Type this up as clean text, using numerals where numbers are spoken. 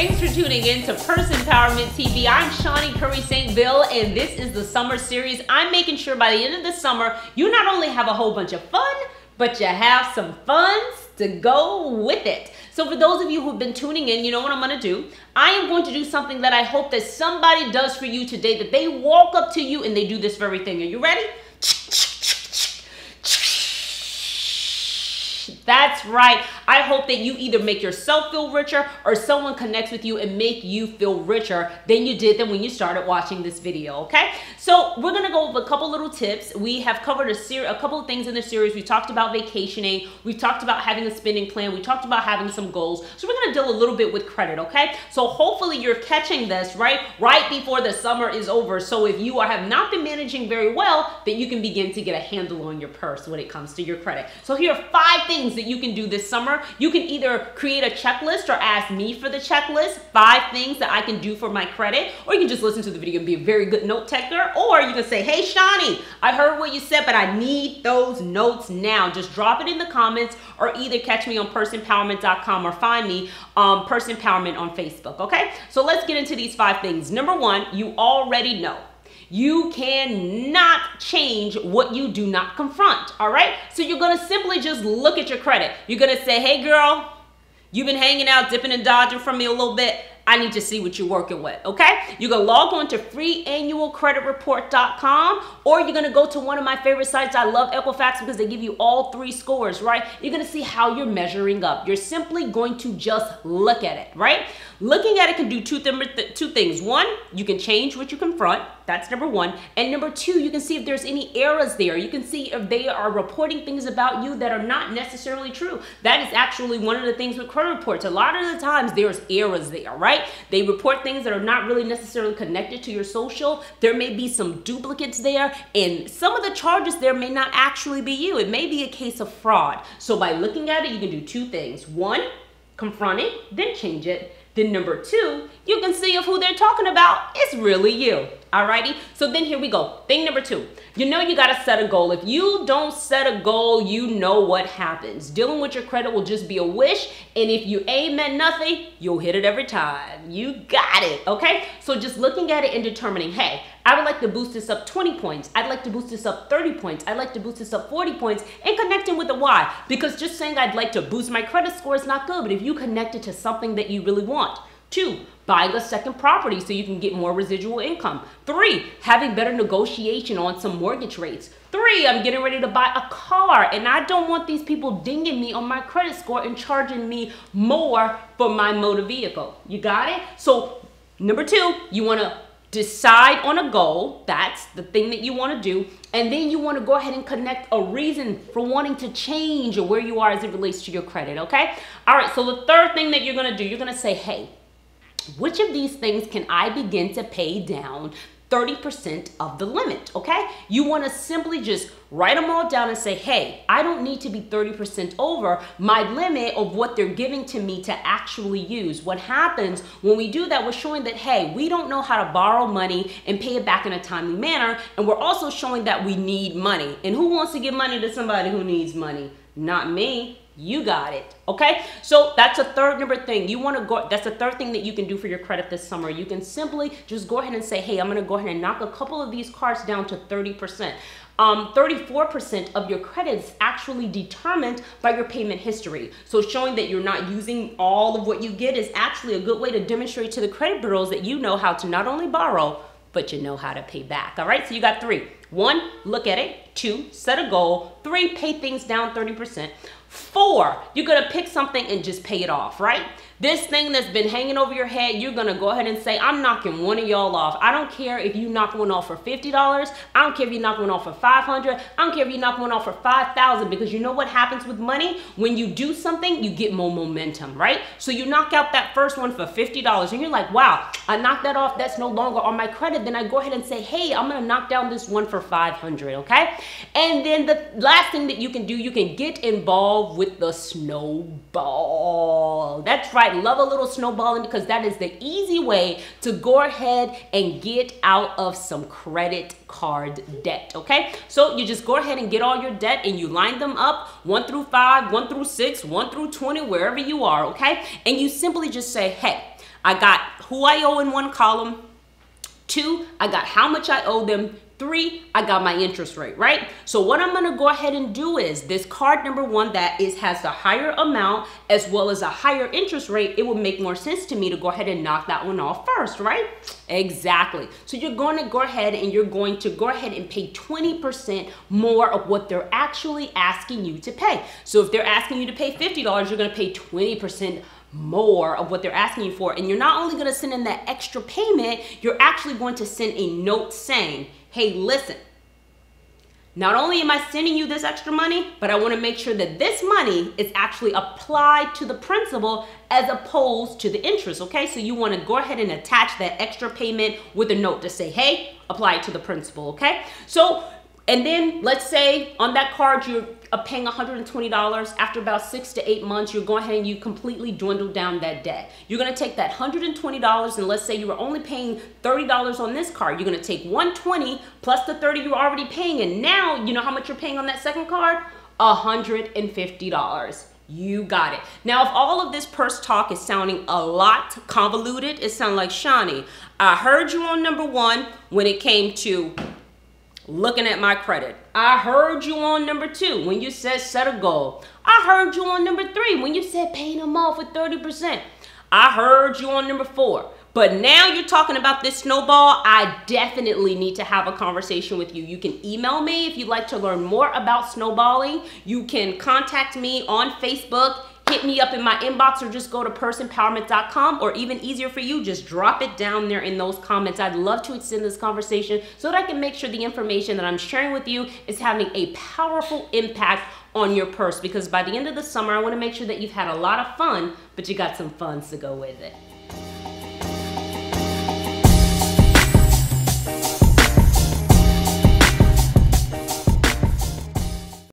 Thanks for tuning in to Purse Empowerment TV. I'm Shawnee Curry St. Bill, and this is the summer series. I'm making sure by the end of the summer, you not only have a whole bunch of fun, but you have some funds to go with it. So for those of you who've been tuning in, you know what I'm going to do. I am going to do something that I hope that somebody does for you today, that they walk up to you and they do this very thing. Are you ready? That's right. I hope that you either make yourself feel richer or someone connects with you and make you feel richer than you did when you started watching this video, okay? So we're going to go over a couple little tips. We have covered a couple of things in the series. We talked about vacationing. We talked about having a spending plan. We talked about having some goals. So we're going to deal a little bit with credit, okay? So hopefully you're catching this right before the summer is over. So if you have not been managing very well, then you can begin to get a handle on your purse when it comes to your credit. So here are 5 things that you can do this summer. You can either create a checklist or ask me for the checklist, 5 things that I can do for my credit, or you can just listen to the video and be a very good note taker, or you can say, hey Shawnee, I heard what you said, but I need those notes now. Just drop it in the comments, or either catch me on purseempowerment.com or find me Purse Empowerment on Facebook, okay? So let's get into these 5 things. Number 1, you already know. You cannot change what you do not confront, all right? So you're gonna simply just look at your credit. You're gonna say, hey girl, you've been hanging out, dipping and dodging from me a little bit. I need to see what you're working with, okay? You're gonna log on to freeannualcreditreport.com, or you're gonna go to one of my favorite sites. I love Equifax because they give you all 3 scores, right? You're gonna see how you're measuring up. You're simply going to just look at it, right? Looking at it can do two things. 1, you can change what you confront. That's number 1. And number 2, you can see if there's any errors there. You can see if they are reporting things about you that are not necessarily true. That is actually one of the things with credit reports. A lot of the times there's errors there, right? They report things that are not really necessarily connected to your social. There may be some duplicates there, and some of the charges there may not actually be you. It may be a case of fraud. So by looking at it, you can do 2 things. 1, confront it, then change it. Then number 2, you can see if who they're talking about is really you. Alrighty, so then here we go. Thing number 2, you know you gotta set a goal. If you don't set a goal, you know what happens. Dealing with your credit will just be a wish, and if you aim at nothing, you'll hit it every time. You got it, okay? So just looking at it and determining, hey, I would like to boost this up 20 points. I'd like to boost this up 30 points. I'd like to boost this up 40 points, and connecting with the why. Because just saying I'd like to boost my credit score is not good, but if you connect it to something that you really want. 2, buying a second property so you can get more residual income. 3, having better negotiation on some mortgage rates. 3, I'm getting ready to buy a car, and I don't want these people dinging me on my credit score and charging me more for my motor vehicle. You got it? So number 2, you want to decide on a goal. That's the thing that you want to do. And then you want to go ahead and connect a reason for wanting to change or where you are as it relates to your credit, okay? All right, so the third thing that you're going to do, you're going to say, hey, which of these things can I begin to pay down 30% of the limit, okay? You want to simply just write them all down and say, hey, I don't need to be 30% over my limit of what they're giving to me to actually use. What happens when we do that, we're showing that, hey, we don't know how to borrow money and pay it back in a timely manner, and we're also showing that we need money. And who wants to give money to somebody who needs money? Not me. You got it, okay? So that's a number thing. That's the third thing that you can do for your credit this summer. You can simply just go ahead and say, hey, I'm gonna go ahead and knock a couple of these cards down to 30%. 34% of your credit is actually determined by your payment history. So showing that you're not using all of what you get is actually a good way to demonstrate to the credit bureaus that you know how to not only borrow, but you know how to pay back, all right? So you got 3. 1, look at it. 2, set a goal. 3, pay things down 30%. 4, you're gonna pick something and just pay it off, right? This thing that's been hanging over your head, you're gonna go ahead and say, I'm knocking one of y'all off. I don't care if you knock one off for $50. I don't care if you knock one off for $500. I don't care if you knock one off for $5,000, because you know what happens with money? When you do something, you get more momentum, right? So you knock out that first one for $50 and you're like, wow, I knocked that off. That's no longer on my credit. Then I go ahead and say, hey, I'm gonna knock down this one for $500, okay? And then the last thing that you can do, you can get involved with the snowball. That's right. Love a little snowballing, because that is the easy way to go ahead and get out of some credit card debt, okay? So you just go ahead and get all your debt and you line them up 1 through 5, 1 through 6, 1 through 20, wherever you are, okay? And you simply just say, hey, I got who I owe in one column. 2, I got how much I owe them. 3, I got my interest rate, right? So what I'm gonna go ahead and do is this card number 1 that has the higher amount as well as a higher interest rate, it would make more sense to me to go ahead and knock that one off first, right? Exactly. So you're going to go ahead and you're going to go ahead and pay 20% more of what they're actually asking you to pay. So if they're asking you to pay $50, you're gonna pay 20% more of what they're asking you for. And you're not only gonna send in that extra payment, you're actually going to send a note saying, hey, listen, not only am I sending you this extra money, but I want to make sure that this money is actually applied to the principal as opposed to the interest, okay? So you want to go ahead and attach that extra payment with a note to say, hey, apply it to the principal, okay? So, and then let's say on that card, you're paying $120. After about 6 to 8 months, you're going ahead and you completely dwindle down that debt. You're going to take that $120 and let's say you were only paying $30 on this card. You're going to take $120 plus the $30 you were already paying, and now you know how much you're paying on that second card? $150. You got it. Now, if all of this purse talk is sounding a lot convoluted, it sounds like, Shani, I heard you on number 1 when it came to looking at my credit. I heard you on number 2 when you said set a goal. I heard you on number 3 when you said paying them off with 30%. I heard you on number 4. But now you're talking about this snowball. I definitely need to have a conversation with you. You can email me if you'd like to learn more about snowballing. You can contact me on Facebook. Hit me up in my inbox or just go to purseempowerment.com, or even easier for you, just drop it down there in those comments. I'd love to extend this conversation so that I can make sure the information that I'm sharing with you is having a powerful impact on your purse, because by the end of the summer, I want to make sure that you've had a lot of fun, but you got some funds to go with it.